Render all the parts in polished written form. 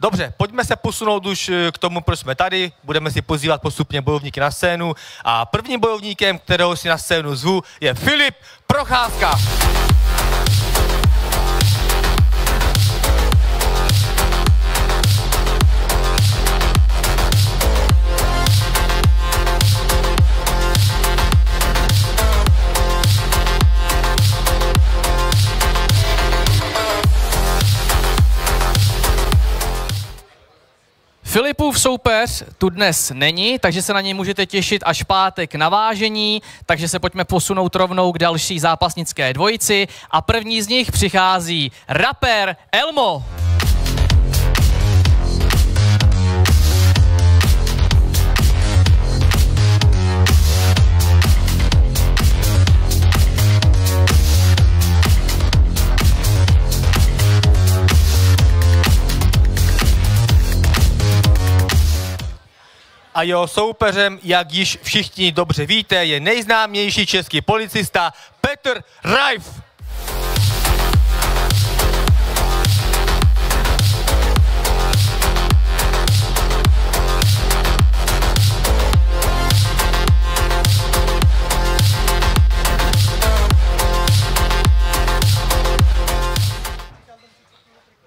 Dobře, pojďme se posunout už k tomu, proč jsme tady. Budeme si pozývat postupně bojovníky na scénu. A prvním bojovníkem, kterého si na scénu zvu, je Filip Procházka. Filipův soupeř tu dnes není, takže se na něj můžete těšit až v pátek na vážení, takže se pojďme posunout rovnou k další zápasnické dvojici a první z nich přichází rapper Elmo. A jeho soupeřem, jak již všichni dobře víte, je nejznámější český policista Petr Reif.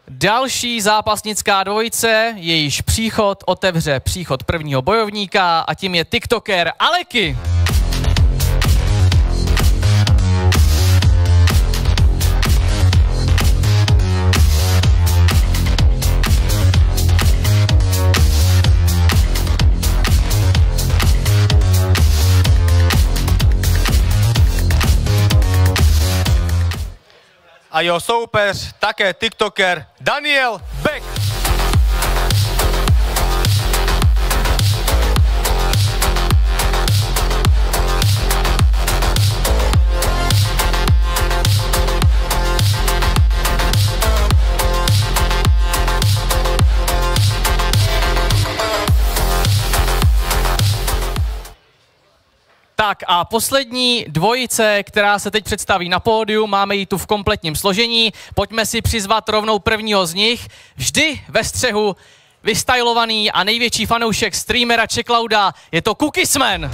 Další zápasnická dvojice, jejíž příchod otevře příchod prvního bojovníka a tím je tiktoker Aleky. A jeho soupeř, také tiktoker Daniel Beck. Tak a poslední dvojice, která se teď představí na pódiu, máme ji tu v kompletním složení. Pojďme si přizvat rovnou prvního z nich. Vždy ve střehu vystylovaný a největší fanoušek streamera Čeklauda, je to Cookiesman.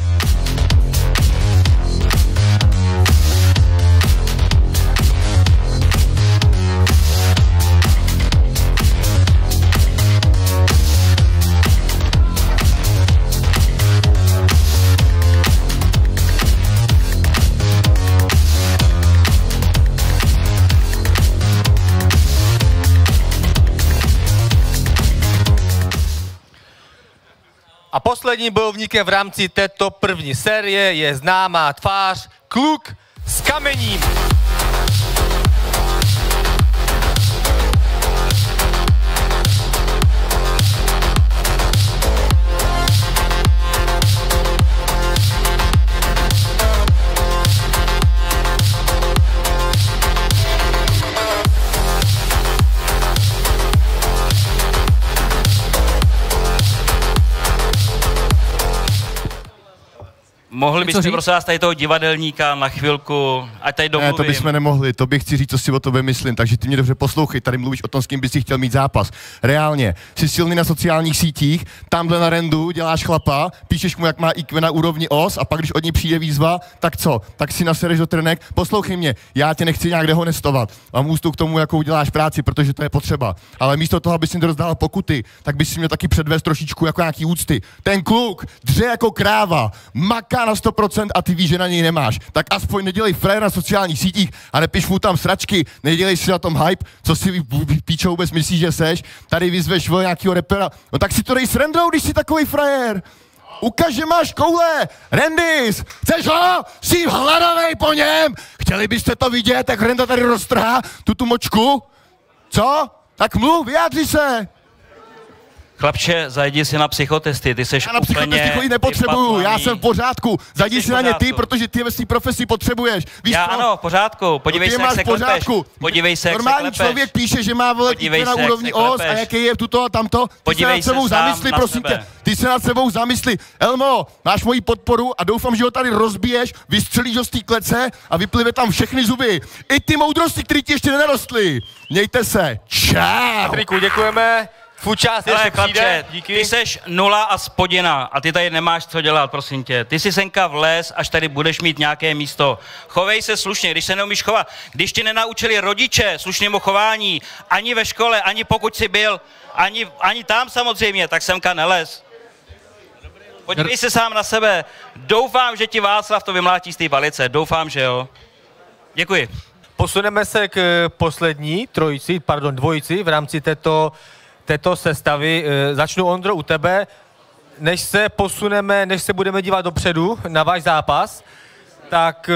A posledním bojovníkem v rámci této první série je známá tvář Kluk s kamením. Mohli byste prosím vás tady toho divadelníka na chvilku, ať tady domluvím. Ne, to bychom nemohli, to bych chci říct, co si o tobě myslím, takže ty mě dobře poslouchej, tady mluvíš o tom, s kým bys si chtěl mít zápas. Reálně, jsi silný na sociálních sítích, tamhle na rendu děláš chlapa, píšeš mu, jak má IQ na úrovni os a pak, když od ní přijde výzva, tak co? Tak si nasereš do trenek, poslouchej mě, já tě nechci nějak dehonestovat, mám úctu k tomu, jakou uděláš práci, protože to je potřeba. Ale místo toho, aby si rozdál pokuty, tak bys si měl taky předvést trošičku jako nějaký úcty. Ten kluk dře jako kráva, maká na 100% a ty víš, že na něj nemáš. Tak aspoň nedělej frér na sociálních sítích a nepiš mu tam sračky, nedělej si na tom hype, co si píčo vůbec myslíš, že seš. Tady vyzveš nějakýho repera, no tak si to dej s Rendou, když jsi takovej frajer. Ukaž, že máš koule, Rendis, chceš ho? Jsi hladovej po něm. Chtěli byste to vidět, jak Renda tady roztrhá tu močku? Co? Tak mluv, vyjádři se. Chlapče, zajdi si na psychotesty, ty seš já na psychotesty chodit nepotřebuju, já jsem v pořádku. Zajdi si na ně ty, protože ty ve své profesi potřebuješ. Víš já co? ano, v pořádku, podívej se, jak se klepeš. Podívej se, jak se normální člověk píše, že má IQ na úrovni os a jaký je tuto a tamto. Ty se nad sebou zamysli, prosím tě. Ty se nad sebou zamysli. Elmo, máš moji podporu a doufám, že ho tady rozbiješ, vystřelíš ho z té klece a vyplive tam všechny zuby. I ty moudrosti, které ti ještě nenarostly. Mějte se. Čau. Patriku, děkujeme. Fučás Ale ještě chlapče, přijde, díky. ty seš nula a spodina a ty tady nemáš co dělat, prosím tě. Ty si senka vlez, až tady budeš mít nějaké místo. Chovej se slušně, když se neumíš chovat. Když ti nenaučili rodiče slušnému chování, ani ve škole, ani pokud jsi byl, ani tam samozřejmě, tak semka nelez. Podívej se sám na sebe. Doufám, že ti Václav to vymlátí z té palice. Doufám, že jo. Děkuji. Posuneme se k poslední dvojici v rámci této sestavy. Začnu, Ondro, u tebe. Než se budeme dívat dopředu na váš zápas, tak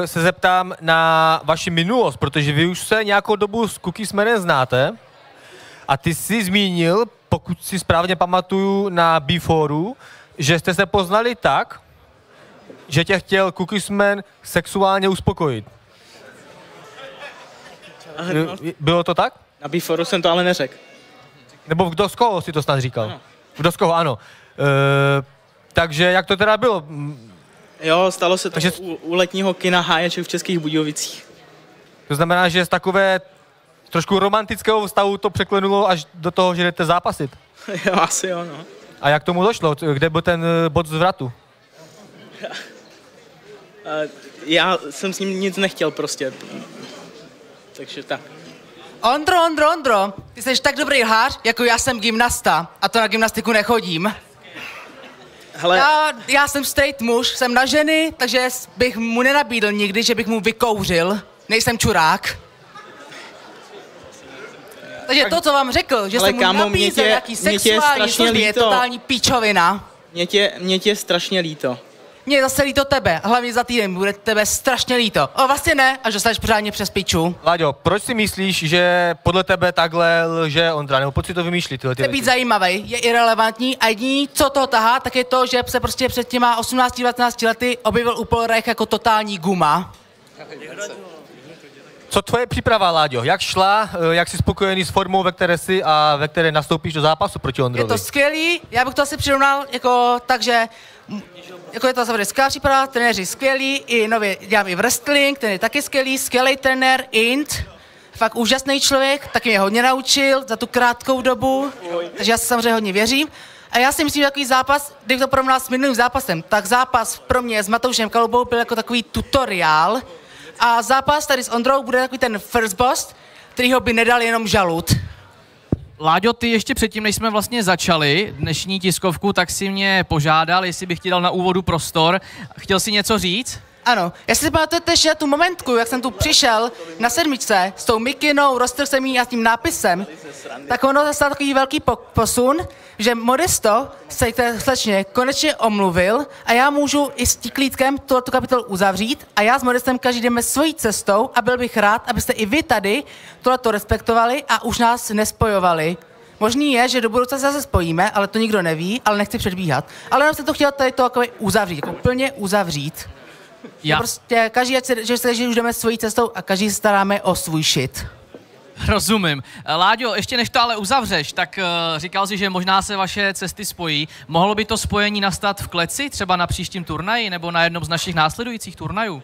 se zeptám na vaši minulost, protože vy už se nějakou dobu s Cookiesmanem znáte a ty jsi zmínil, pokud si správně pamatuju na B4, že jste se poznali tak, že tě chtěl Cookiesman sexuálně uspokojit. Bylo to tak? Na B4 jsem to ale neřekl. Nebo kdo z koho si to snad říkal? Ano. Kdo z koho, ano. Takže jak to teda bylo? Jo, stalo se to Takže... u letního kina Háječek v Českých Budějovicích. To znamená, že z takové trošku romantického vztahu to překlenulo až do toho, že jdete zápasit. Jo, asi jo, no. A jak tomu došlo? Kde byl ten bod zvratu? Já jsem s ním nic nechtěl prostě. Takže tak. Ondro, ty jsi tak dobrý lhář, jako já jsem gymnasta a to na gymnastiku nechodím. Hele, Já jsem straight muž, jsem na ženy, takže bych mu nenabídl nikdy, že bych mu vykouřil. Nejsem čurák. Takže to, co vám řekl, že jsem mu kámo, nabízel nějaký sexuální služby, je totální píčovina. Mě tě strašně líto. Mně je zase líto tebe, hlavně za týden bude tebe strašně líto. A vlastně ne, až dostaneš pořádně přes piču. Láďo, proč si myslíš, že podle tebe takhle lže Ondra, nebo proč si to vymýšlí tyhle ty Chce být věci? zajímavý, je irelevantní a jediný, co to tahá, tak je to, že se prostě před těma 18-19 lety objevil u Polorech jako totální guma. Co tvoje příprava, Láďo? Jak šla, jak jsi spokojený s formou, ve které jsi a ve které nastoupíš do zápasu proti Ondrovi? Je to skvělý, já bych to asi přirovnal jako tak, že jako je to samozřejmě skvělá příprava, trenéři skvělí, i nově dělám i wrestling, ten je taky skvělý trenér, Int, fakt úžasný člověk, taky mě hodně naučil za tu krátkou dobu, takže já si samozřejmě hodně věřím. A já si myslím, že takový zápas, kdybych to porovnal s minulým zápasem, tak zápas pro mě s Matoušem Kalubou byl jako takový tutoriál a zápas tady s Ondrou bude takový ten first boss, kterýho by nedal jenom žalud. Láďo, ty ještě předtím, než jsme vlastně začali dnešní tiskovku, tak si mě požádal, jestli bych ti dal na úvodu prostor. Chtěl jsi něco říct? Ano, jestli si pamatujete ještě tu momentku, jak jsem tu přišel na sedmičce s tou mikinou, roztrhl jsem jí a s tím nápisem, tak ono zastal takový velký posun, že Modesto se té slečně konečně omluvil a já můžu i s Tiklítkem tuto kapitolu uzavřít a já s Modestem každý jdeme svojí cestou a byl bych rád, abyste i vy tady tohleto respektovali a už nás nespojovali. Možný je, že do budoucna se zase spojíme, ale to nikdo neví, ale nechci předbíhat. Ale jenom jsem to chtěl tady to jako uzavřít, jako plně uzavřít. Já Prostě každý, že už jdeme svojí cestou a každý se staráme o svůj shit. rozumím. Láďo, ještě než to ale uzavřeš, tak říkal jsi, že možná se vaše cesty spojí. Mohlo by to spojení nastat v kleci, třeba na příštím turnaji nebo na jednom z našich následujících turnajů?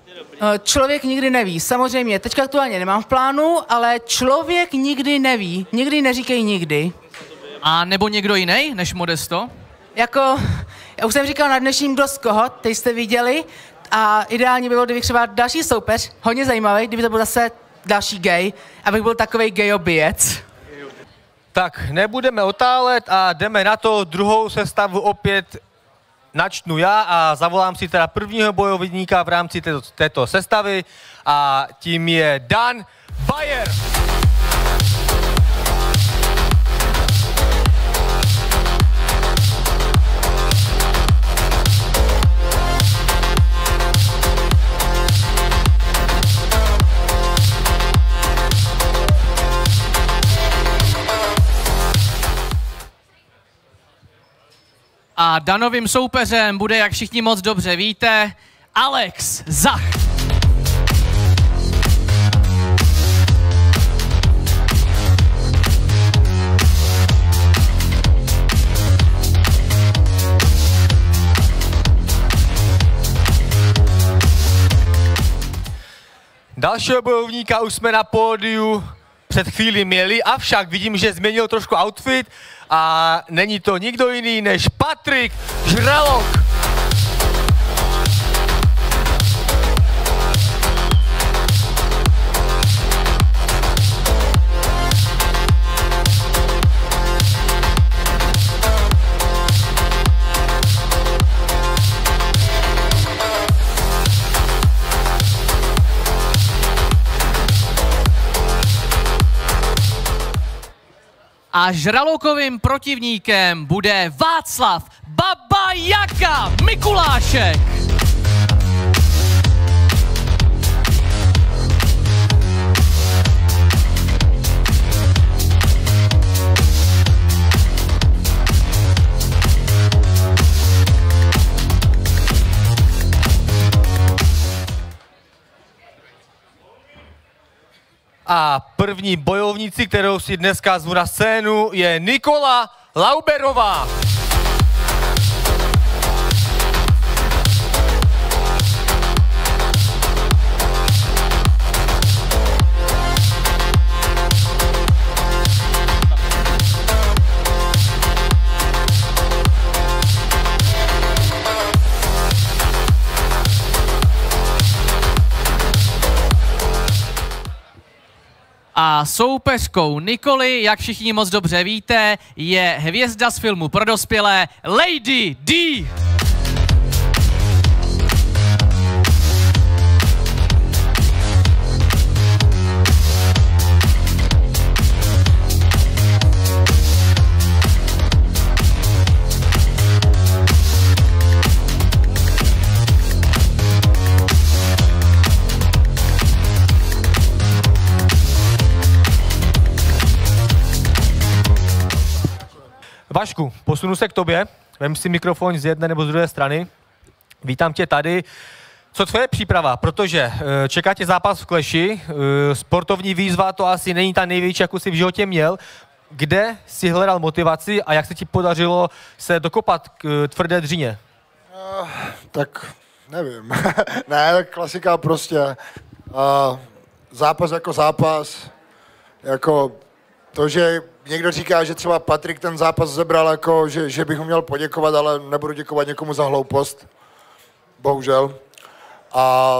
Člověk nikdy neví. Samozřejmě, teďka aktuálně nemám v plánu, ale člověk nikdy neví. Nikdy neříkej nikdy. A nebo někdo jiný než Modesto? Jako, já už jsem říkal na dnešním Kdo z koho, teď jste viděli, a ideálně by bylo, kdybych třeba další soupeř, hodně zajímavý, kdyby to byl zase další gay, abych byl takovej gayobijec. Tak, nebudeme otálet a jdeme na to. Druhou sestavu opět načnu já a zavolám si teda prvního bojovníka v rámci této sestavy a tím je Dan Bayer. A Danovým soupeřem bude, jak všichni moc dobře víte, Alex Zach. Dalšího bojovníka už jsme na pódiu před chvíli měli, avšak vidím, že změnil trošku outfit a není to nikdo jiný než Patrik Žralok. A Žralokovým protivníkem bude Václav Baba Jaka Mikulášek. A první bojovníci, kterou si dneska zvu na scénu, je Nikola Lauberová. A soupeřkou Nikoly, jak všichni moc dobře víte, je hvězda z filmu pro dospělé Lady D. Vašku, posunu se k tobě, vem si mikrofon z jedné nebo z druhé strany. Vítám tě tady. Co tvoje příprava? Protože čeká tě zápas v Clashi, sportovní výzva to asi není ta největší, jakou jsi v životě měl. Kde jsi hledal motivaci a jak se ti podařilo se dokopat k tvrdé dřině? Tak nevím. Ne, klasika prostě. Zápas jako zápas. Jako to, že někdo říká, že třeba Patrik ten zápas zebral, jako, že bych mu měl poděkovat, ale nebudu děkovat někomu za hloupost. Bohužel. A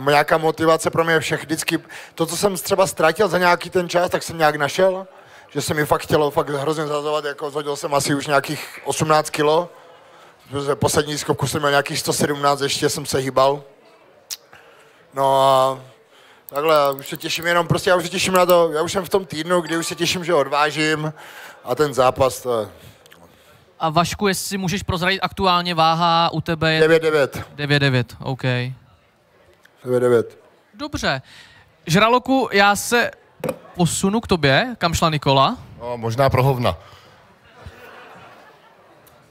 nějaká motivace pro mě je všech vždycky. To, co jsem třeba ztratil za nějaký ten čas, tak jsem nějak našel. Že se mi fakt chtělo fakt hrozně zazovat, jako zhodil jsem asi už nějakých 18 kilo. Poslední skokku jsem měl nějakých 117, ještě jsem se hýbal. No a takhle, já už se těším jenom, prostě já už se těším na to, já už jsem v tom týdnu, kdy už se těším, že odvážím a ten zápas to je... A Vašku, jestli můžeš prozradit, aktuálně váha u tebe je... 9-9. 9-9, OK. 9-9. Dobře. Žraloku, já se posunu k tobě, kam šla Nikola. No, možná pro hovna.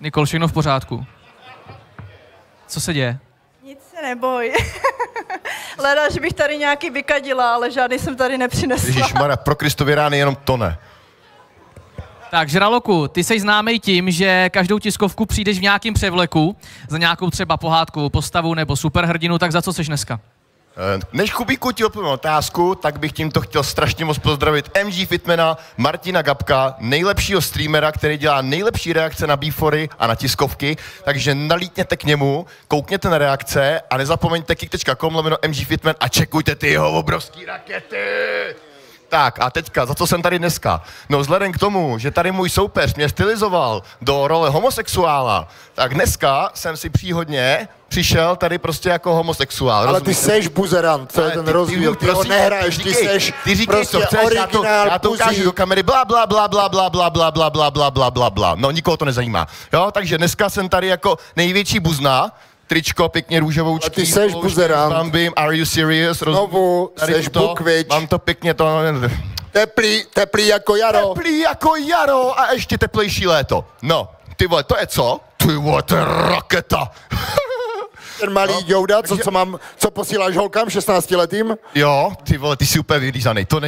Nikol, všechno v pořádku. Co se děje? Nic se neboj. Leda, že bych tady nějaký vykadila, ale žádný jsem tady nepřinesla. Ježišmarja, pro Kristově rány jenom to ne. Tak, Žraloku, ty jsi známý tím, že každou tiskovku přijdeš v nějakém převleku, za nějakou třeba pohádkovou postavu nebo superhrdinu, tak za co seš dneska? Než Kubíku ti odpovím otázku, tak bych tímto chtěl strašně moc pozdravit MG Fitmana, Martina Gabka, nejlepšího streamera, který dělá nejlepší reakce na bífory a na tiskovky, takže nalítněte k němu, koukněte na reakce a nezapomeňte kick.com/MG Fitman a čekujte ty jeho obrovský rakety. Tak a teďka, za co jsem tady dneska? No vzhledem k tomu, že tady můj soupeř mě stylizoval do role homosexuála, tak dneska jsem si příhodně přišel tady prostě jako homosexuál. Ale ty seš buzerant, to je ten rozdíl, ty ho nehraješ, ty seš prostě originál já to ukážu do kamery, bla bla bla bla bla bla bla bla bla bla bla bla bla bla. No nikoho to nezajímá. Jo, takže dneska jsem tady jako největší buzna, tričko pěkně růžovoučký. A ty seš buzerant. Bambím, are you serious? Znovu, seš bukvič. Mám to pěkně to... Teplý jako jaro. Teplý jako jaro a ještě teplejší léto. No, ty vole, to je co? Ty vole, to je raketa. Ten malý Jouda, co posíláš holkám 16 letým? Jo, ty vole, ty jsi úplně vylízaný, to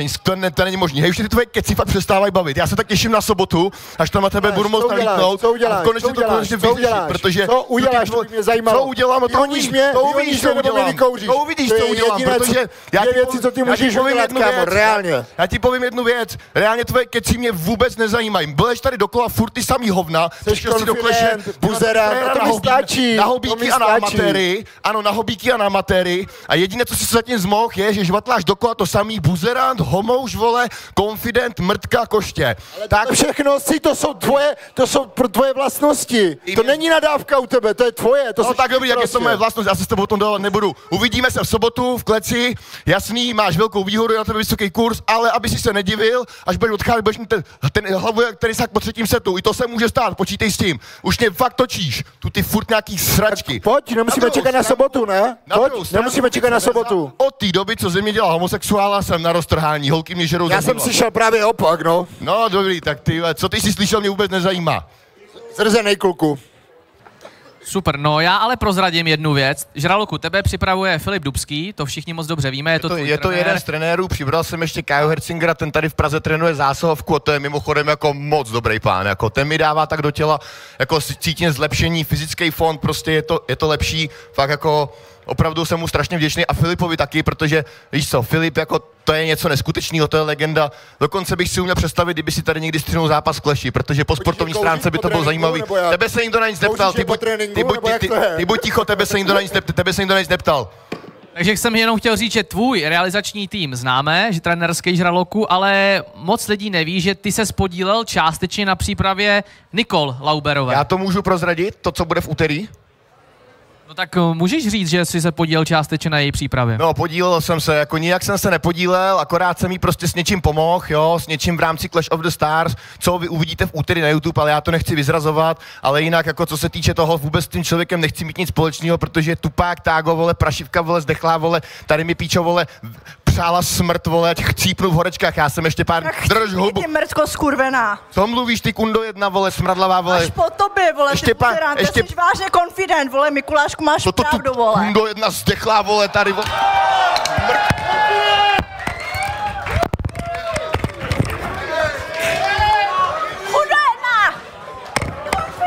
není možný. Hej, už ty tvoje keci fakt přestávají bavit. Já se tak těším na sobotu, až tam na tebe budu moct nalítnout. Co uděláš? Konečně to konečně vyřešit, protože... Co uděláš, to by mě zajímalo. Co udělám, to uvidíš, co udělám. To uvidíš, co udělám, protože já věci, co ty můžeš udělat, kámo, reálně. Já ti povím jednu věc, reálně tvoje keci mě vůbec nezajímají. Budeš tady dokola furt ty samý hovna, přišel si do kleše, buzera, to mi stačí. Na hobíky a na amatéry, ano, na hobíky a na amatéry. A jediné, co si zatím zmohl, je, že žvatláš dokola to samý buzerant, homouš, vole, confident, mrtka, koště. Ale tak všechno si, to jsou tvoje vlastnosti. To není nadávka u tebe, to je tvoje. To no tak dobrý, jak je to moje vlastnost, já se s tebou o tom dovolat nebudu. Uvidíme se v sobotu v kleci, jasný, máš velkou výhodu, na tebe vysoký kurz, ale aby si se nedivil, až budeš odcházet, budeš mít ten hlavu, který sak po třetím setu, i to se může stát, počítej s tím. Už mě fakt točíš, tu ty furt nějaký sračky. Pojď, nemusíme čekat na sobotu, ne? Pojď, nemusíme čekat na sobotu. Od té doby, co ze mě dělal homosexuála, jsem na roztrhání, holky mě žerou. Já jsem slyšel právě opak, no. No dobrý, tak ty, co ty jsi slyšel, mě vůbec nezajímá. Zrzenej kluku. Super, no já ale prozradím jednu věc. Žraloku, tebe připravuje Filip Dubský, to všichni moc dobře víme, je to jeden z trenérů, přibral jsem ještě Kájo Hercingera, ten tady v Praze trénuje zásahovku a to je mimochodem jako moc dobrý pán, jako ten mi dává tak do těla, jako cítím zlepšení, fyzický fond, prostě je to lepší, fakt jako opravdu jsem mu strašně vděčný a Filipovi taky, protože víš co, Filip jako to je něco neskutečného, to je legenda. Dokonce bych si uměl představit, kdyby si tady někdy střihnul zápas v kleši, protože po sportovní stránce by to bylo zajímavý. Tebe se nikdo na nic neptal, ty buď ticho, tebe se nikdo na nic neptal. Takže jsem jenom chtěl říct, že tvůj realizační tým známe, že trenérský Žraloku, ale moc lidí neví, že ty se podílel částečně na přípravě Nikol Lauberové. Já to můžu prozradit, to, co bude v úterý? No tak můžeš říct, že jsi se podílel částečně na její přípravě? No, podílel jsem se, jako nijak jsem se nepodílel, akorát jsem jí prostě s něčím pomohl, jo, s něčím v rámci Clash of the Stars, co vy uvidíte v úterý na YouTube, ale já to nechci vyzrazovat, ale jinak, jako co se týče toho, vůbec s tím člověkem nechci mít nic společného, protože tupák, tágo, vole, prašivka, vole, zdechlá, vole, tady mi píčo, vole, přála smrt, vole, chcípnu v horečkách, já jsem ještě pár, drž hubu. Ty mrtko skurvená. Co mluvíš, ty kundo jedna, vole, smradlavá, vole. Až po tobě, vole, ještě ty jsi vážně confident, vole, Mikulášku, máš pravdu, vole. Kundo jedna zdechlá, vole, tady, vole.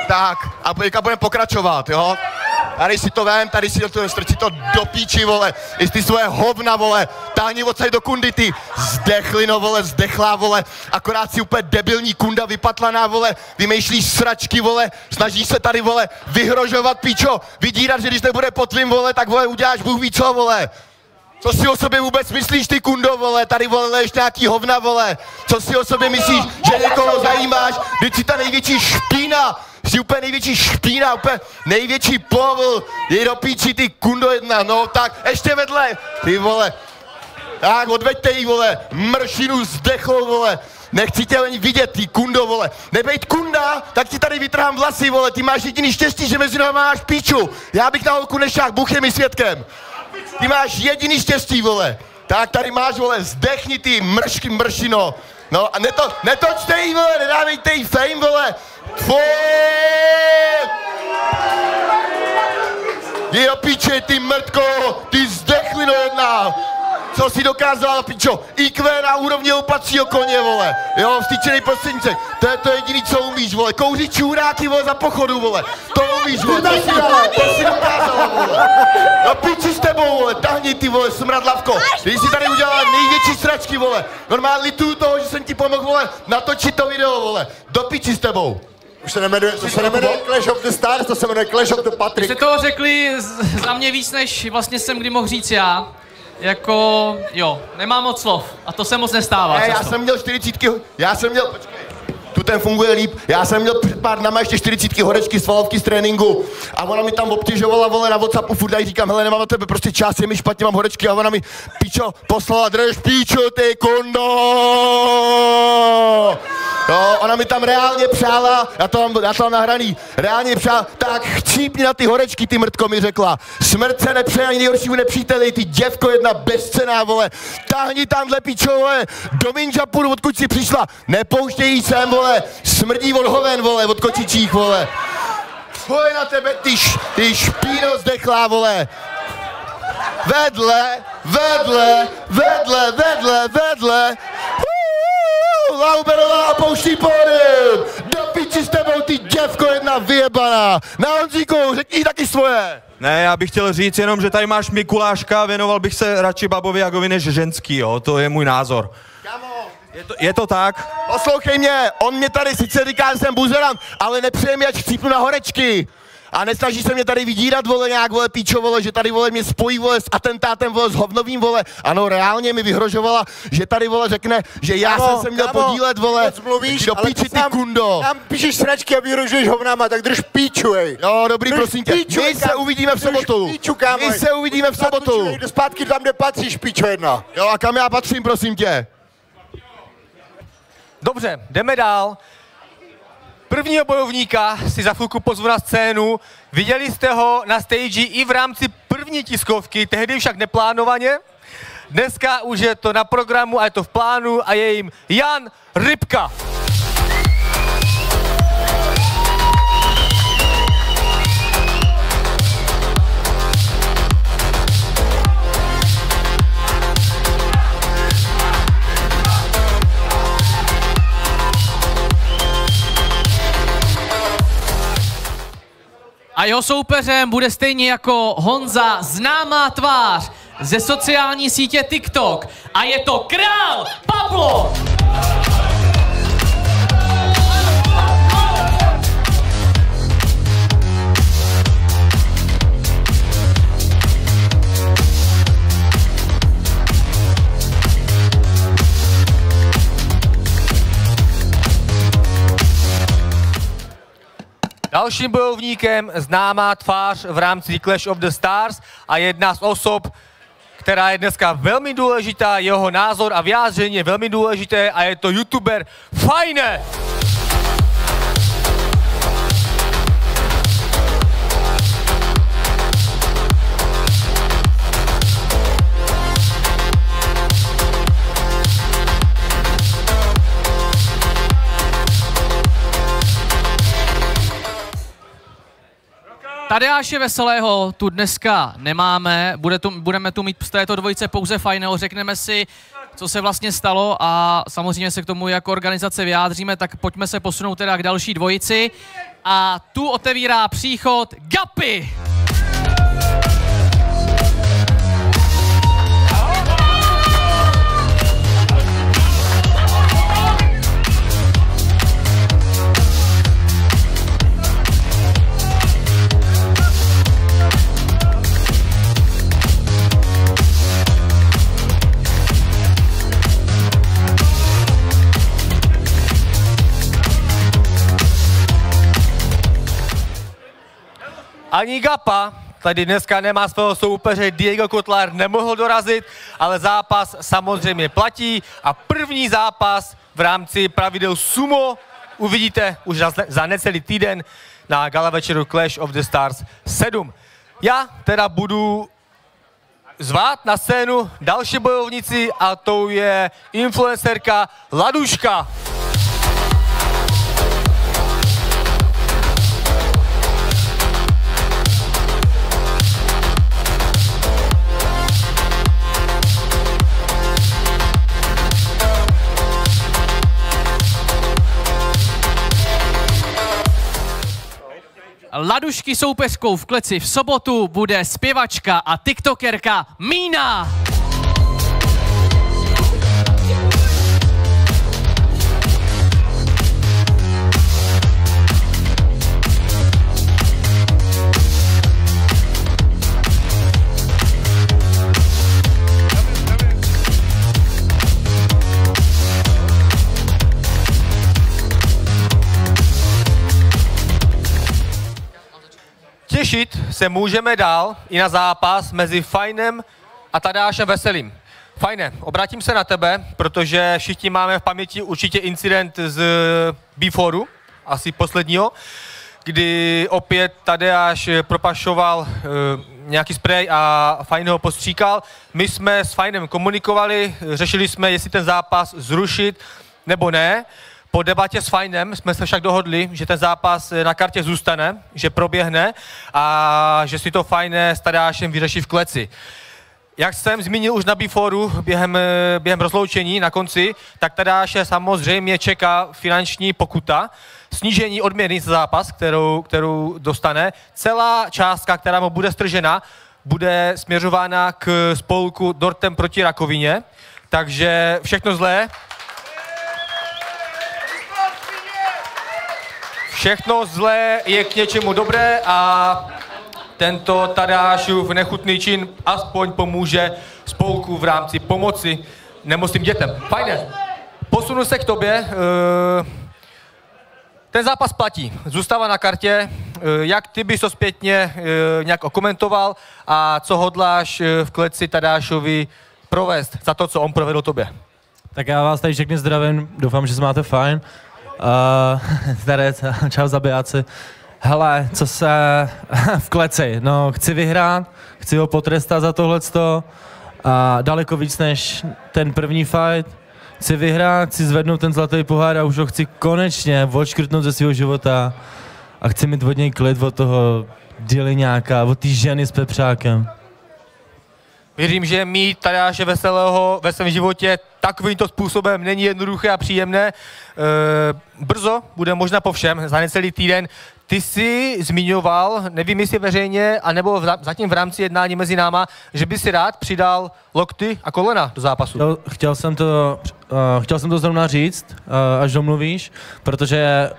Tak, a teďka budeme pokračovat, jo? Tady si to vem, tady si to strčí to do píči, vole. I ty svoje hovna, vole. Táhni odsaď do kundy, ty zdechlino, vole, zdechlá, vole. Akorát si úplně debilní kunda vypatlaná, vole. Vymýšlíš sračky, vole. Snažíš se tady, vole, vyhrožovat, píčo. Vydírat, že když nebude po tvým, vole, tak, vole, uděláš Bůh ví co, vole. Co si o sobě vůbec myslíš, ty kundo, vole? Tady, vole, leješ nějaký hovna, vole. Co si o sobě myslíš, že někoho zajímáš? Vždyť jsi ta největší špína. Jsi úplně největší špína, úplně největší povl. Jej do píči, ty kundo jedna, no tak, ještě vedle, ty vole. Tak, odveďte jí, vole, mršinu zdechlou, vole. Nechci tě ani vidět, ty kundo, vole. Nebejt kunda, tak ti tady vytrhám vlasy, vole. Ty máš jediný štěstí, že mezi námi máš píču. Já bych na holku nešák, Bůh je mi svědkem. Ty máš jediný štěstí, vole. Tak tady máš, vole, zdechni ty mršino. No a netočte jí, vole, nedávejte jí fame, vole. Jdi do píče, ty mrtko, ty zdechlino jedna. Co jsi dokázala, pičo? IQ na úrovni opacího koně, vole. Jo, vstyčenej prostřednice. To je to jediný, co umíš, vole. Kouřit čůráky, vole, za pochodu, vole. To umíš, vole. To jsi dokázala, vole. No píči s tebou, vole. Tahni ty, vole, smradlavko. Když jsi tady udělala největší sračky, vole. Normálně lituju toho, že jsem ti pomohl, vole, natočit to video, vole. Do píči s tebou. Už se nemenuje, to se nemenuje Clash of the Stars, to se jmenuje Clash of the Patrick. Jste toho řekli za mě víc, než vlastně jsem kdy mohl říct já. Jako, jo, nemám moc slov a to se moc nestává. Já jsem měl 40, počkej, tu ten funguje líp, já jsem měl před pár dnama ještě 40 horečky, svalovky z tréninku a ona mi tam obtěžovala, vole, na WhatsAppu, furt dají, říkám, hele, nemám na tebe prostě čas, je mi špatně, mám horečky a ona mi, píčo, poslala, drž píčo, ty kundo! No, ona mi tam reálně přála, já to mám nahraný, reálně přála, tak chcípni na ty horečky, ty mrtko mi řekla. Smrt se nepřeje ani nejhoršímu nepříteli, ty děvko jedna bezcenná, vole. Táhni tamhle, píčo, vole, do Minjapuru, odkud si přišla, nepouštěj jí sem, vole, smrdí od hoven, vole, od kočičích, vole. Fuj na tebe, ty špíno zdechlá, vole. Vedle. Lauberová pouští pódium. Do piči s tebou, ty děvko jedna vyjebaná. Na Honzíku, řekni taky svoje. Ne, já bych chtěl říct jenom, že tady máš Mikuláška, věnoval bych se radši Babovi Jagovi než ženský, jo, to je můj názor. Je to tak? Poslouchej mě, on mě tady sice říká, že jsem buzerant, ale nepřeje mi, ať chcípnu na horečky. A nesnaží se mě tady vydírat, vole, nějak, vole, píčo, vole, že tady, vole, mě spojí, vole, s atentátem, vole, s hovnovým, vole. Ano, reálně mi vyhrožovala, že tady, vole, řekne, že já jsem se měl podílet, vole, mluvíš, do píči, ty kundo. Tam píšeš sračky a vyhrožuješ hovnama, tak drž píču, ej. Jo, dobrý, prosím tě, my se uvidíme v sobotu. My se uvidíme v sobotu. Jde zpátky tam, kde patříš, píčo jedna. Jo, a kam já patřím, prosím tě? Dobře, jdeme dál. Prvního bojovníka si za chvilku pozvu na scénu. Viděli jste ho na stage i v rámci první tiskovky, tehdy však neplánovaně. Dneska už je to na programu a je to v plánu a je jim Jan Rybka. A jeho soupeřem bude stejně jako Honza známá tvář ze sociální sítě TikTok. A je to Král Pablo! Dalším bojovníkem známá tvář v rámci Clash of the Stars a jedna z osob, která je dneska velmi důležitá, jeho názor a vyjádření je velmi důležité a je to youtuber Fajne! Tadeáše Veselého tu dneska nemáme, budeme tu mít z této dvojice pouze Fajného, řekneme si, co se vlastně stalo a samozřejmě se k tomu jako organizace vyjádříme, tak pojďme se posunout teda k další dvojici a tu otevírá příchod Gapi. Ani Gapa tady dneska nemá svého soupeře, Diego Kotlar nemohl dorazit, ale zápas samozřejmě platí a první zápas v rámci pravidel sumo uvidíte už za necelý týden na gala večeru Clash of the Stars 7. Já teda budu zvát na scénu další bojovnici a tou je influencerka Laduška. Ladušky soupeřkou v kleci v sobotu bude zpěvačka a tiktokerka Mína. Těšit se můžeme dál i na zápas mezi Fajnem a Tadeášem Veselým. Fajne, obrátím se na tebe, protože všichni máme v paměti určitě incident z B4, asi posledního, kdy opět Tadeáš propašoval nějaký sprej a Fajn ho postříkal. My jsme s Fajnem komunikovali, řešili jsme, jestli ten zápas zrušit nebo ne. Po debatě s Fajnem jsme se však dohodli, že ten zápas na kartě zůstane, že proběhne a že si to Fajne s Tadeášem vyřeší v kleci. Jak jsem zmínil už na Beforu během rozloučení na konci, tak Tadeáše samozřejmě čeká finanční pokuta, snížení odměny za zápas, kterou dostane. Celá částka, která mu bude stržena, bude směřována k spolku Dortem proti rakovině. Takže všechno zlé. Všechno zlé je k něčemu dobré a tento Tadeášův nechutný čin aspoň pomůže spolku v rámci pomoci nemocným dětem. Fajne, posunu se k tobě. Ten zápas platí, zůstává na kartě. Jak ty bys to zpětně nějak okomentoval a co hodláš v kleci Tadeášovi provést za to, co on provedl tobě? Tak já vás tady všechny zdravím, doufám, že se máte fajn. Čau zabijáci. Hele, co se v kleci, no chci vyhrát, chci ho potrestat za tohleto a daleko víc než ten první fight. Chci vyhrát, chci zvednout ten zlatý pohár a už ho chci konečně odškrtnout ze svého života a chci mít od něj klid od toho děliňáka, od té ženy s pepřákem. Věřím, že mít Tadeáše Veselého ve svém životě takovýmto způsobem není jednoduché a příjemné. Brzo bude možná po všem, za necelý týden. Ty jsi zmiňoval, nevím jestli veřejně, anebo zatím v rámci jednání mezi náma, že by si rád přidal lokty a kolena do zápasu. Chtěl jsem to zrovna říct, až domluvíš, protože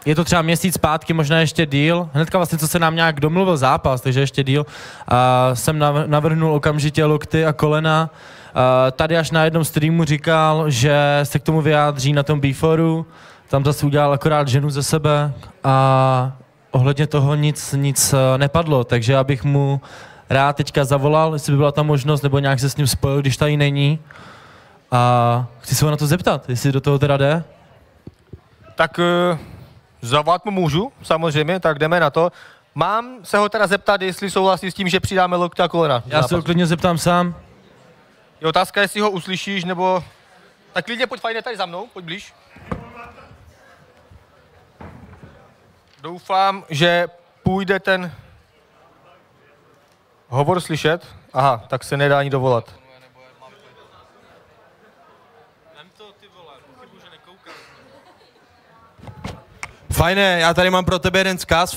je to třeba měsíc zpátky, možná ještě díl. Hnedka vlastně, co se nám nějak domluvil zápas, takže ještě díl. Jsem navrhnul okamžitě lokty a kolena. Tady až na jednom streamu říkal, že se k tomu vyjádří na tom Beforu. Tam zase udělal akorát ženu ze sebe a ohledně toho nic nepadlo, takže já bych mu rád teďka zavolal, jestli by byla ta možnost, nebo nějak se s ním spojil, když tady není. A chci se ho na to zeptat, jestli do toho teda jde. Tak zavolat mu můžu, samozřejmě, tak jdeme na to. Mám se ho teda zeptat, jestli souhlasí s tím, že přidáme lokty a kolena. Já se ho klidně zeptám sám. Je otázka, jestli ho uslyšíš, nebo... Tak klidně pojď Fajne tady za mnou, pojď blíž. Doufám, že půjde ten hovor slyšet. Aha, tak se nedá ani dovolat. Fajne, já tady mám pro tebe jeden vzkaz,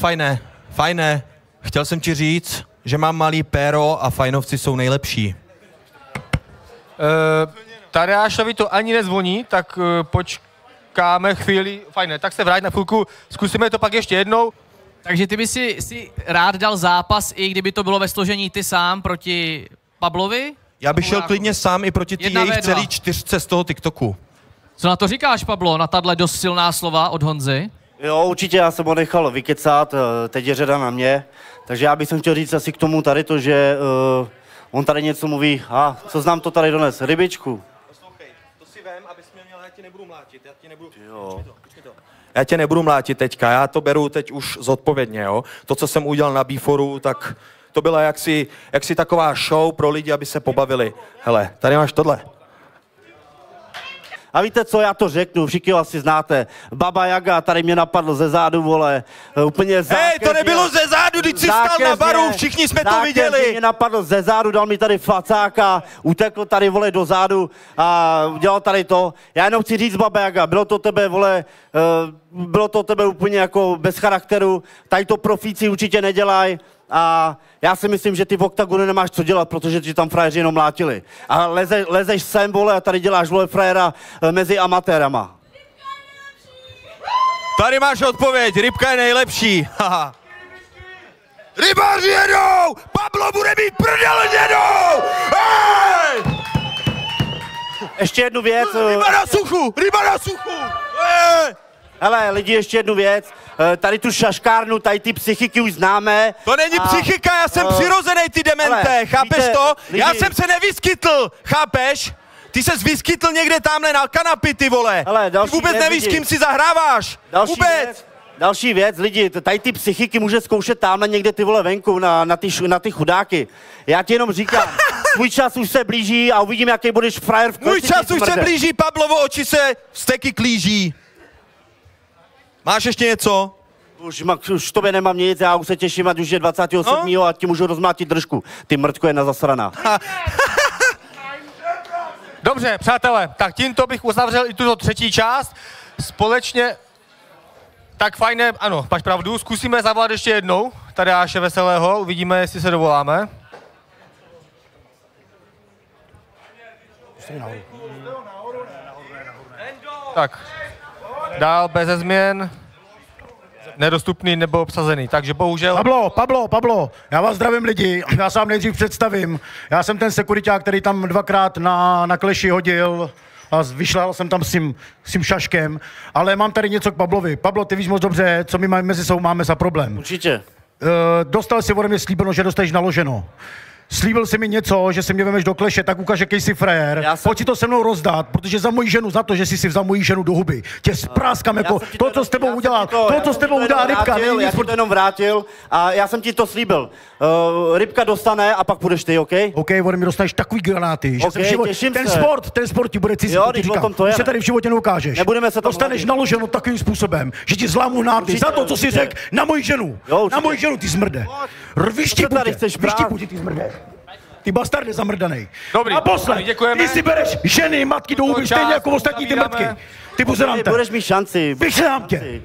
Fajne, chtěl jsem ti říct, že mám malý péro a fajnovci jsou nejlepší. Tadeášovi to ani nezvoní, tak počkáme chvíli. Fajne, tak se vrát na chvilku, zkusíme to pak ještě jednou. Takže ty by si rád dal zápas, i kdyby to bylo ve složení ty sám proti Pablovi? Já bych šel klidně sám i proti té jejich celý 4 z toho TikToku. Co na to říkáš, Pablo, na tahle dost silná slova od Honzy? Jo, určitě, já jsem ho nechal vykecat, teď je řada na mě, takže já bych chtěl říct asi k tomu tady to, že on tady něco mluví, co znám to tady dones, rybičku. Poslouchej, to si vem, abys mě měl, já ti nebudu mlátit, Já tě nebudu mlátit teďka, já to beru teď už zodpovědně, jo. To, co jsem udělal na Beforu, tak to byla jaksi taková show pro lidi, aby se pobavili. Hele, tady máš tohle. A víte co, já to řeknu, všichni ho asi znáte. Baba Jaga tady mě napadl ze zádu, vole, úplně zákeřně. Hej, to nebylo ze zádu, když jsi stál na baru, všichni jsme to viděli. Mě napadl ze zádu, dal mi tady facáka, utekl tady, vole, do zádu a udělal tady to. Já jenom chci říct, Baba Jaga, bylo to tebe, vole, bylo to tebe úplně jako bez charakteru, tady to profíci určitě nedělají. A já si myslím, že ty v oktagonu nemáš co dělat, protože ti tam frajeři jenom mlátili. A lezeš sem, vole, a tady děláš, vole, frajera mezi amatérama. Tady máš odpověď, rybka je nejlepší. Haha. Rybáři jedou! Pablo bude mít prdel, jedou! Hej! Ještě jednu věc. Ryba na suchu! Hej! Hele, lidi, ještě jednu věc. Tady tu šaškárnu, tady ty psychiky už známe. To není psychika, já jsem přirozenej, ty demente, hele, chápeš víte, to? Lidi... Já jsem se nevyskytl, chápeš? Ty ses vyskytl někde tamhle na kanapy, ty vole. Hele, ty vůbec nevíš, kým si zahráváš. Další věc, lidi, tady ty psychiky může zkoušet tamhle někde, ty vole, venku, na ty chudáky. Já ti jenom říkám, tvůj čas už se blíží a uvidím, jaký budeš frajer v kleci. Můj čas už se blíží, Pavlovo oči se steky klíží. Máš ještě něco? Už tobě nemám nic, já už se těším, ať už je 27. No? A ti můžu rozmátit držku. Ty mrtko je na zasraná. Dobře, přátelé, tak tímto bych uzavřel i tuto třetí část. Společně, tak fajné, ano, máš pravdu, zkusíme zavolat ještě jednou Tadeáše Veselého, uvidíme, jestli se dovoláme. Tak, dál beze změn, nedostupný nebo obsazený, takže bohužel... Pablo, já vás zdravím lidi, já se vám nejdřív představím. Já jsem ten sekuriťák, který tam dvakrát na kleši hodil a vyšlal jsem tam s tím šaškem, ale mám tady něco k Pablovi. Pablo, ty víš moc dobře, co my mezi sebou máme za problém. Určitě. Dostal si ode mě slíbeno, že dostaneš naloženo. Slíbil si mi něco, že si mě vemeš do kleše, tak ukáž, jaký jsi frajer. Pojď si to se mnou rozdat, protože za moji ženu, za to, že jsi si vzal moji ženu do huby, tě spráskám jako to, co s tebou udělá, co s tebou udělá Rybka. Já jsem to jenom vrátil a já jsem ti to slíbil. Rybka dostane a pak půjdeš ty, OK? OK, ode mě dostaneš takový granáty, že okay, ten sport ti bude cizí, ti říkám, se tady v životě neukážeš. Nebudeme se dostaneš naloženo takovým způsobem, že ti zlámu náty za to, co jsi řekl na moji ženu. Na moji ženu, ty smrde. Vyštipu ty smrde. Ty bastarde zamrdanej. Dobrý, děkujeme. Ty si bereš ženy, matky do huby, stejně jako ostatní ty mrtky. Ty buzerante. Budeš mít šanci. Vyšlám tě.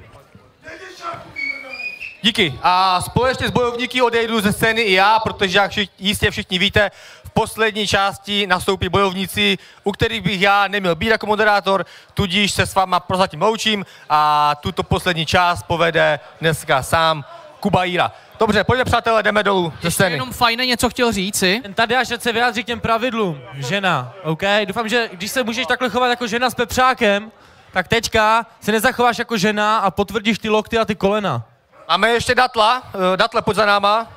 Díky. A společně s bojovníky odejdu ze scény i já, protože jak jistě všichni víte, v poslední části nastoupí bojovníci, u kterých bych já neměl být jako moderátor, tudíž se s váma prozatím loučím a tuto poslední část povede dneska sám Kuba Jíra. Dobře, pojďme přátelé, jdeme dolů ze scény. Jenom fajně něco chtěl říci. Tadeáš se vyjádří k těm pravidlům. Žena, OK? Doufám, že když se můžeš takhle chovat jako žena s pepřákem, tak teďka se nezachováš jako žena a potvrdíš ty lokty a ty kolena. Máme ještě Datla. Datle, pojď za náma.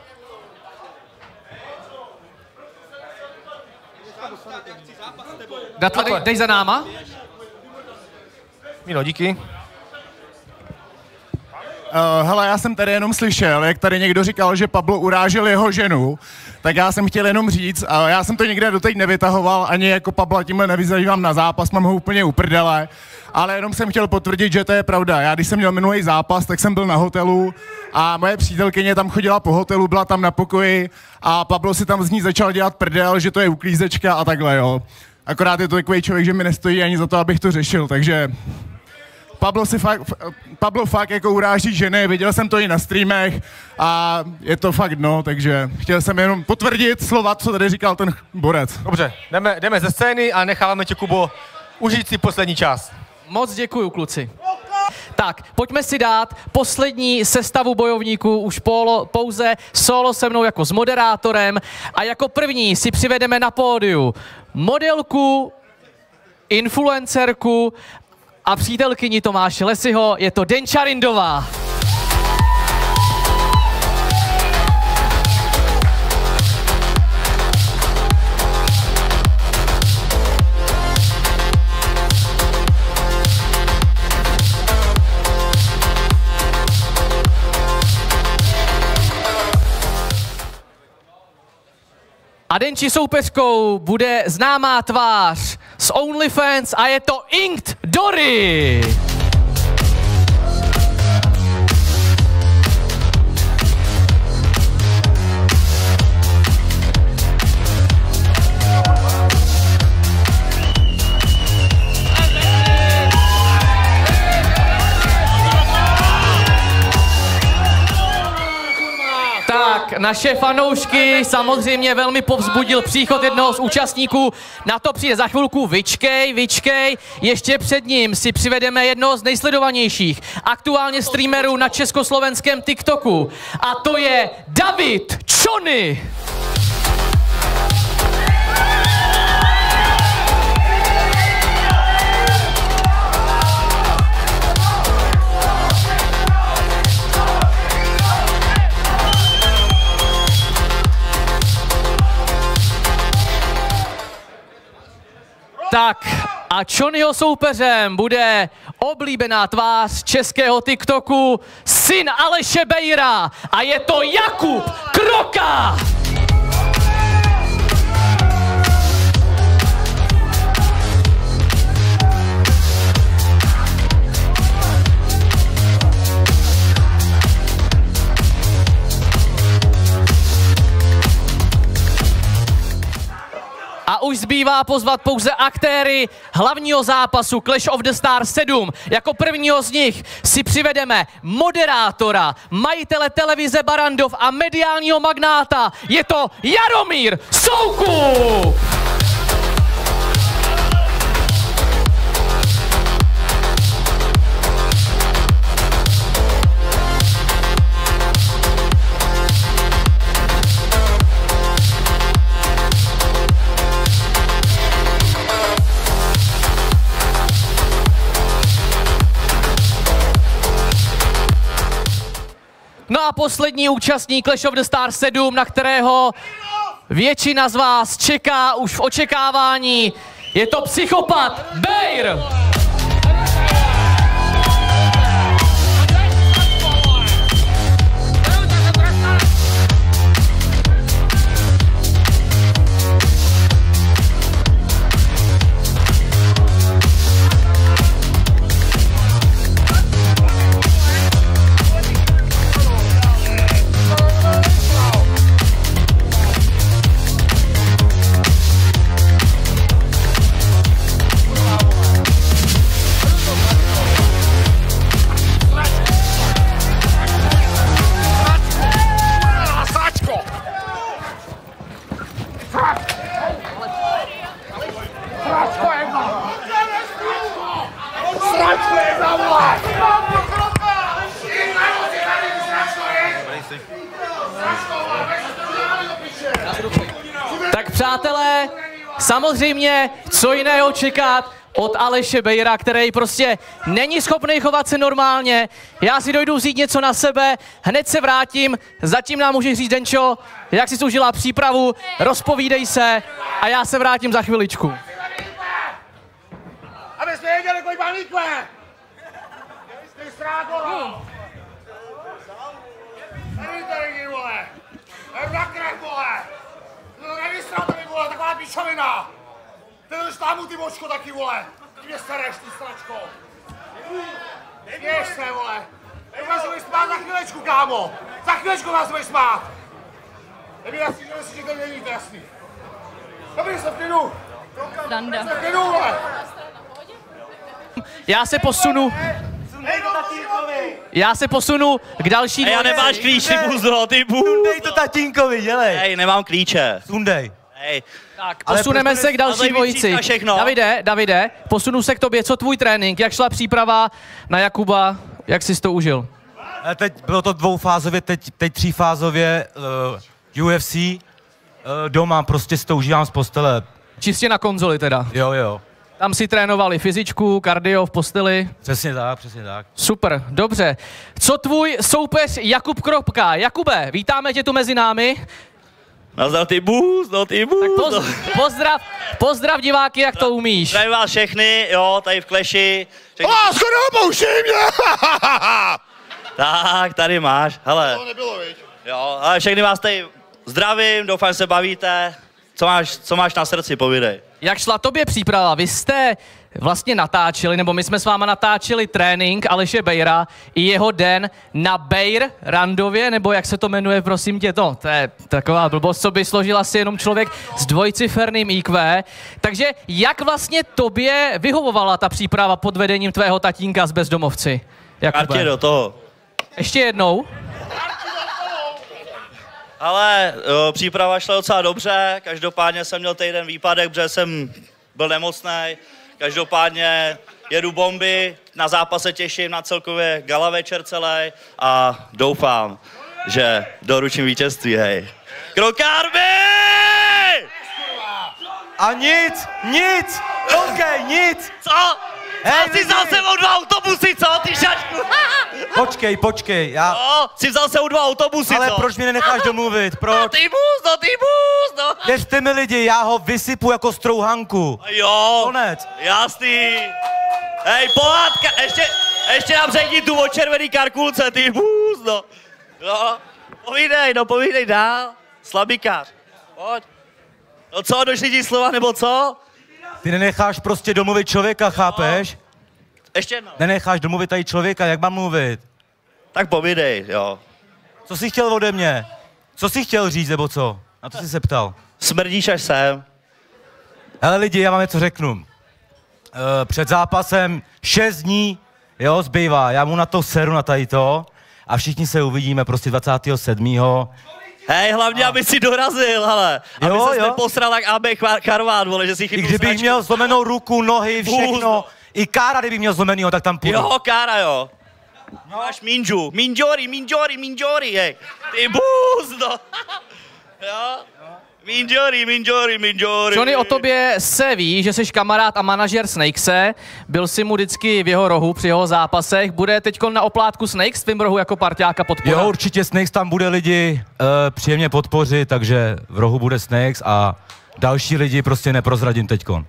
Datle, dej za náma. Mino, díky. Hele, já jsem tady jenom slyšel, jak tady někdo říkal, že Pablo urážel jeho ženu, tak já jsem chtěl jenom říct, a já jsem to nikde doteď nevytahoval, ani jako Pabla tímhle nevyzývám na zápas, mám ho úplně uprdele, ale jenom jsem chtěl potvrdit, že to je pravda. Já když jsem měl minulý zápas, tak jsem byl na hotelu a moje přítelkyně tam chodila po hotelu, byla tam na pokoji a Pablo si tam z ní začal dělat prdel, že to je uklízečka a takhle, jo. Akorát je to takový člověk, že mi nestojí ani za to, abych to řešil, takže... Pablo fakt jako uráží ženy, viděl jsem to i na streamech a je to fakt no, takže chtěl jsem jenom potvrdit slova, co tady říkal ten borec. Dobře, jdeme ze scény a necháváme tě, Kubo, užít si poslední část. Moc děkuju, kluci. Tak, pojďme si dát poslední sestavu bojovníků, už pouze solo se mnou jako s moderátorem a jako první si přivedeme na pódiu modelku, influencerku a přítelkyni Tomáše Lesiho, je to Denča Rindová. A Denči soupeřkou bude známá tvář z OnlyFans a je to Inked Dory. Tak, naše fanoušky samozřejmě velmi povzbudil příchod jednoho z účastníků. Na to přijde za chvilku, vyčkej. Ještě před ním si přivedeme jednoho z nejsledovanějších aktuálně streamerů na československém TikToku. A to je David Čony. Tak a Čonyho soupeřem bude oblíbená tvář českého TikToku, syn Aleše Bejra a je to Jakub Kroka! A už zbývá pozvat pouze aktéry hlavního zápasu Clash of the Stars 7. Jako prvního z nich si přivedeme moderátora, majitele televize Barrandov a mediálního magnáta. Je to Jaromír Soukup! No a poslední účastník Clash of the Stars 7, na kterého většina z vás čeká už v očekávání, je to psychopat Bejr! Tak přátelé, samozřejmě, co jiného čekat od Aleše Bejra, který prostě není schopný chovat se normálně. Já si dojdu vzít něco na sebe, hned se vrátím, zatím nám můžeš říct, Denčo, jak jsi užila přípravu, rozpovídej se a já se vrátím za chviličku. Aby jsme věděli, kolik mám líkve! Jste srágo! Tady to lidi, vole! Nakrát, vole! No nevystral to mi, vole, taková pičovina! Ty jdeš támu, ty bočko, taky, vole! Ty mě stareš, ty stračko! Běž se, vole! Vás budeš spát za chvílečku, kámo! Za chvílečku vás budeš spát! Je mi jasný, že to není, to jasný. Dobrý, jsem v klidu! Danda. Jsem v klidu, vole! Já se posunu k další. Já nemáš klíč, ty bůzdo, ty bůzdo. Sundej to tatínkovi, dělej. Hej, nemám klíče. Sundej. Hej. Tak, posuneme se k další dvojici. Davide, posunu se k tobě. Co tvůj trénink? Jak šla příprava na Jakuba? Jak jsi to užil? Teď bylo to dvoufázově, teď třífázově UFC. Doma prostě si to užívám z postele. Čistě na konzoli teda? Jo. Tam si trénovali fyzičku, kardio v posteli? Přesně tak. Super, dobře. Co tvůj soupeř Jakub Kropka? Jakube, vítáme tě tu mezi námi. Nazdar, ty bůzdo. Tak pozdrav diváky, jak to umíš. Zdravím vás všechny, jo, tady v Clashi. Lásko, nepouštěj mě! Tak, tady máš, hele. To nebylo, viď? Jo, ale všechny vás tady zdravím, doufám, že se bavíte. Co máš na srdci, povídej. Jak šla tobě příprava? Vy jste vlastně natáčeli, nebo my jsme s váma natáčeli trénink Aleše Bejra i jeho den na Bejr Randově, nebo jak se to jmenuje, prosím tě, to je taková blbost, co by složil asi jenom člověk s dvojciferným IQ. Takže jak vlastně tobě vyhovovala ta příprava pod vedením tvého tatínka z Bezdomovci? Kartě do toho. Ještě jednou. Ale příprava šla docela dobře, každopádně jsem měl týden výpadek, protože jsem byl nemocný. Každopádně jedu bomby, na zápase těším, na celkově gala večer celý a doufám, že doručím vítězství, hej. Krokárby! A nic! OK, nic! Co? Jsi vzal sebou 2 autobusy, co, ty šačku? Počkej, já... No, jsi vzal sebou 2 autobusy, ale co? proč mě nenecháš domluvit, proč? Ty bůzdo! Věřte mi lidi, já ho vysypu jako strouhanku. Jo, konec. Jasný. Hej, pohádka, ještě nám řekni tu o červený karkulce, ty bůzdo. No, povídej dál, slabikář, pojď. No co, došli ti slova, nebo co? Ty nenecháš prostě domluvit člověka, chápeš? Ještě jednou. Nenecháš domluvit tady člověka, jak mám mluvit? Tak povídej, jo. Co jsi chtěl ode mě? Co jsi chtěl říct, nebo co? Na to jsi se ptal. Smrdíš až sem. Hele lidi, já vám něco řeknu. Před zápasem 6 dní, jo, zbývá. Já mu na to seru, na tady to. A všichni se uvidíme prostě 27. Hej, hlavně, aby si dorazil, hele. Aby ses neposral jak AB Karván, vole, že si chytnul I kdybych měl zlomenou ruku, nohy, všechno. I Kára, kdybych měl zlomenýho, tak tam půjdu. Jo, Kára, jo. Máš Minju. Minjori, hej. Ty bůz, no. Jo. Minjori. Johnny, o tobě se ví, že jsi kamarád a manažer Snakese. Byl jsi mu vždycky v jeho rohu při jeho zápasech. Bude teďko na oplátku Snakes v tvým rohu jako parťáka podpora? Jo, určitě Snakes tam bude lidi příjemně podpořit, takže v rohu bude Snakes a další lidi prostě neprozradím teďkon.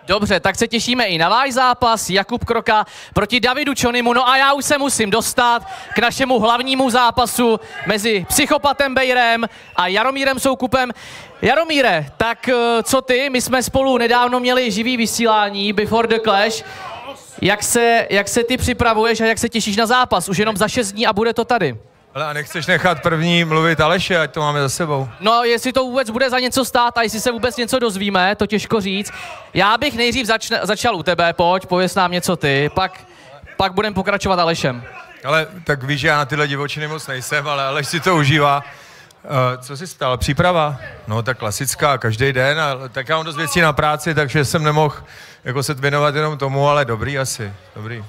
Dobře, tak se těšíme i na váš zápas, Jakub Kroka proti Davidu Čonymu. No a já už se musím dostat k našemu hlavnímu zápasu mezi Psychopatem Bejrem a Jaromírem Soukupem. Jaromíre, tak co ty? My jsme spolu nedávno měli živý vysílání Before the Clash. Jak se ty připravuješ a jak se těšíš na zápas? Už jenom za 6 dní a bude to tady. Ale a nechceš nechat první mluvit Aleše, ať to máme za sebou? No, jestli to vůbec bude za něco stát a jestli se vůbec něco dozvíme, to těžko říct. Já bych nejdřív začal u tebe, pověz nám něco ty, pak budeme pokračovat Alešem. Ale tak víš, že já na tyhle divočiny moc nejsem, ale Aleš si to užívá. Co jsi ptal? Příprava? No tak klasická, každý den, tak já mám dost věcí na práci, takže jsem nemohl jako se věnovat jenom tomu, ale dobrý asi, dobrý.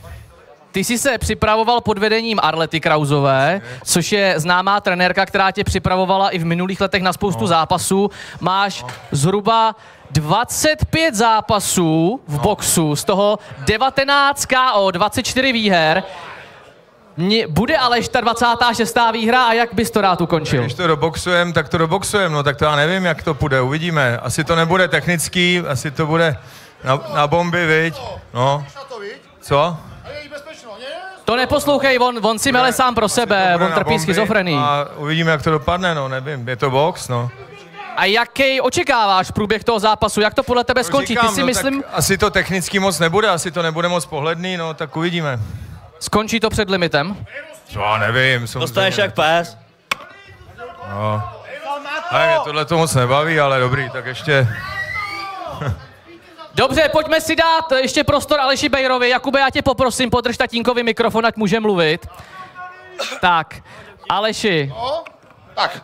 Ty jsi se připravoval pod vedením Arlety Krauzové, což je známá trenérka, která tě připravovala i v minulých letech na spoustu zápasů. Máš zhruba 25 zápasů v boxu, z toho 19 KO, 24 výher. Bude Aleš ta 26. výhra a jak bys to rád ukončil? Když to doboxujem, tak to doboxujem, no tak to já nevím, jak to půjde, uvidíme. Asi to nebude technický, asi to bude na bomby, viď? No. Co? To neposlouchej, on si mele sám pro sebe, on trpí schizofrenii. A uvidíme, jak to dopadne, no, nevím, je to box, no. A jaký očekáváš průběh toho zápasu, jak to podle tebe skončí? Říkám, ty si myslím... Asi to technicky moc nebude, asi to nebude moc pohledný, no, tak uvidíme. Skončí to před limitem? Co, nevím. Dostaneš jak pes. No. Ale mě tohle to moc nebaví, ale dobrý, tak ještě... Dobře, pojďme si dát ještě prostor Aleši Bejrovi. Jakube, já tě poprosím, podrž tatínkovi mikrofon, ať může mluvit. Tak, Aleši. No, tak.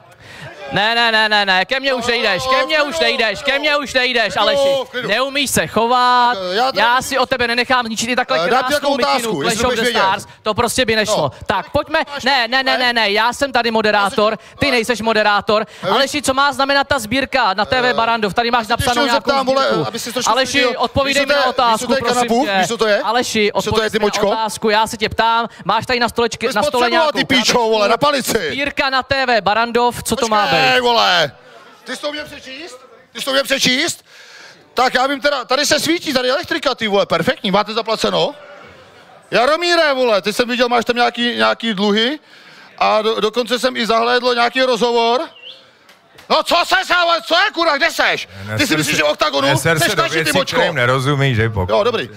Ne, ke mně už nejdeš, Aleši. Neumíš se chovat, já si od tebe nenechám zničit i takhle krásnou mikinu Clash of the Stars, to prostě by nešlo. Tak, pojďme, ne, já jsem tady moderátor, ty nejseš moderátor. Aleši, co má znamenat ta sbírka na TV Barandov, tady máš napsanou nějakou sbírku. Aleši, odpovídej mi na otázku, prosím tě. Aleši, odpověď mi na otázku, já se tě ptám, máš tady na stole nějakou sbírka na TV Barandov, co to má být? Hej, vole, ty jsi to mě přečíst? Tak já vím teda, tady se svítí, tady elektrika, ty vole, perfektní, máte zaplaceno? Jaromíre, vole, ty jsem viděl, máš tam nějaký dluhy a dokonce jsem i zahlédl nějaký rozhovor. No co je kurva, kde seš? Ty si myslíš, že v oktagonu? Neser se do věcí, kterým nerozumíš, že pokoj. Jo, dobrý.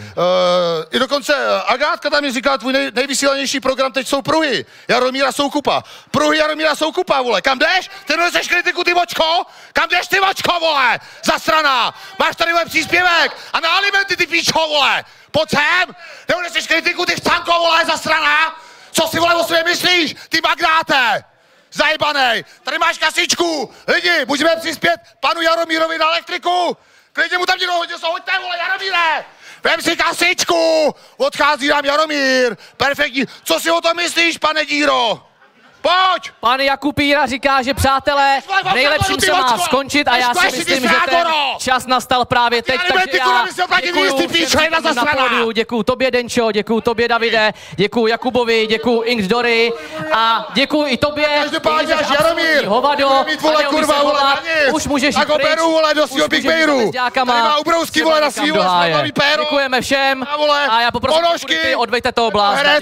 I dokonce Agátka tam mi říká, tvůj nejvysílanější program teď jsou pruhy Jaromíra Soukupa. Pruhy Jaromíra Soukupa, vole. Kam jdeš? Ty neseš kritiku, ty vočko? Kam jdeš, ty vočko, vole? Zasraná. Máš tady vole příspěvek a na alimenty, ty píčo, vole. Pojď sem. Neseš kritiku, ty vcanko, vole, zasraná. Co si, vole, o sobě myslíš? Ty magnáte. Zajebanej, tady máš kasičku, lidi, můžeme přispět panu Jaromírovi na elektriku, klidně mu tam někdo hodně hoďte, vole, Jaromíre, vem si kasičku, odchází nám Jaromír, perfektní, co si o tom myslíš, pane Díro? Pojď! Pan Jakub Jíra říká, že přátelé, v nejlepším se má skončit a já si myslím, že ten čas nastal právě teď, takže já děkuju tobě Denčo, děkuju tobě Davide, děkuju Jakubovi, děkuju Inkdory a děkuju i tobě, každopádně až Jaromír, hovado, kurva, vole, už můžeš jít pryč, beru, vole, do svýho Big Bejru, tady má ubrousky, vole, na svýho slavový péro, děkujeme všem a já poprosím, odveďte toho blázna,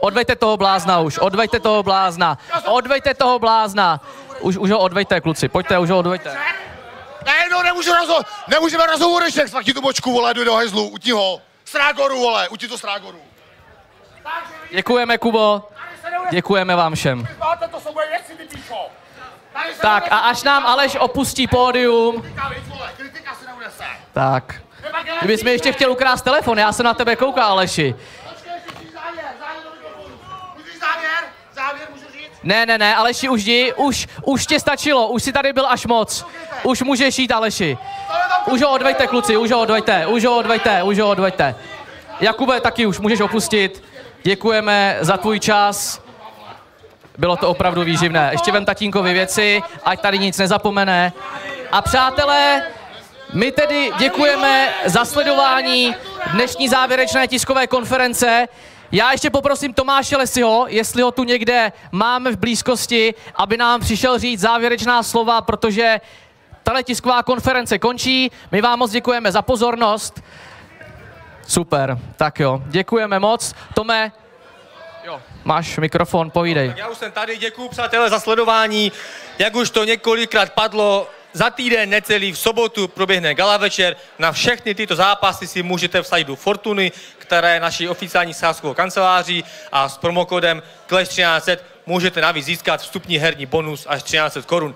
odveďte toho blázna už, odveďte toho blázna. Odveďte toho blázna. Už ho odveďte, kluci. Pojďte, už ho odveďte. Ne, nemůžeme rozhovor, když fakt ti tu bočku, vole, jdu do hajzlu, utí ho. Strágoru, vole, utí to Strágoru. Děkujeme, Kubo. Děkujeme vám všem. Tak a až nám Aleš opustí pódium, Tak. Kdybys mi ještě chtěl ukrást telefon, já jsem na tebe koukal, Aleši. Ne, Aleši, už jdi, už tě stačilo, už si tady byl až moc. Už můžeš jít, Aleši. Už ho odvejte, kluci, už ho odvejte. Jakube, taky už můžeš opustit. Děkujeme za tvůj čas. Bylo to opravdu výživné. Ještě vem tatínkovi věci, ať tady nic nezapomene. A přátelé, my tedy děkujeme za sledování dnešní závěrečné tiskové konference. Já ještě poprosím Tomáše Lesiho, jestli ho tu někde máme v blízkosti, aby nám přišel říct závěrečná slova, protože tahle tisková konference končí. My vám moc děkujeme za pozornost. Super, tak jo, děkujeme moc. Tome, jo, máš mikrofon, povídej. Tak já už jsem tady, děkuju přátelé za sledování. Jak už to několikrát padlo, za týden necelý v sobotu proběhne gala večer. Na všechny tyto zápasy si můžete vsadit do Fortuny, která je naší oficiální sázkovou kanceláří, a s promokódem Clash 1300 můžete navíc získat vstupní herní bonus až 1300 korun.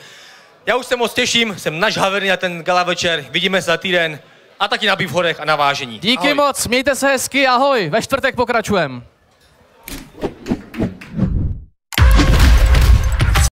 Já už se moc těším, jsem nažhavený na ten gala večer, vidíme se za týden a taky na Bifhodech a na vážení. Díky moc, mějte se hezky, ahoj, ve čtvrtek pokračujeme.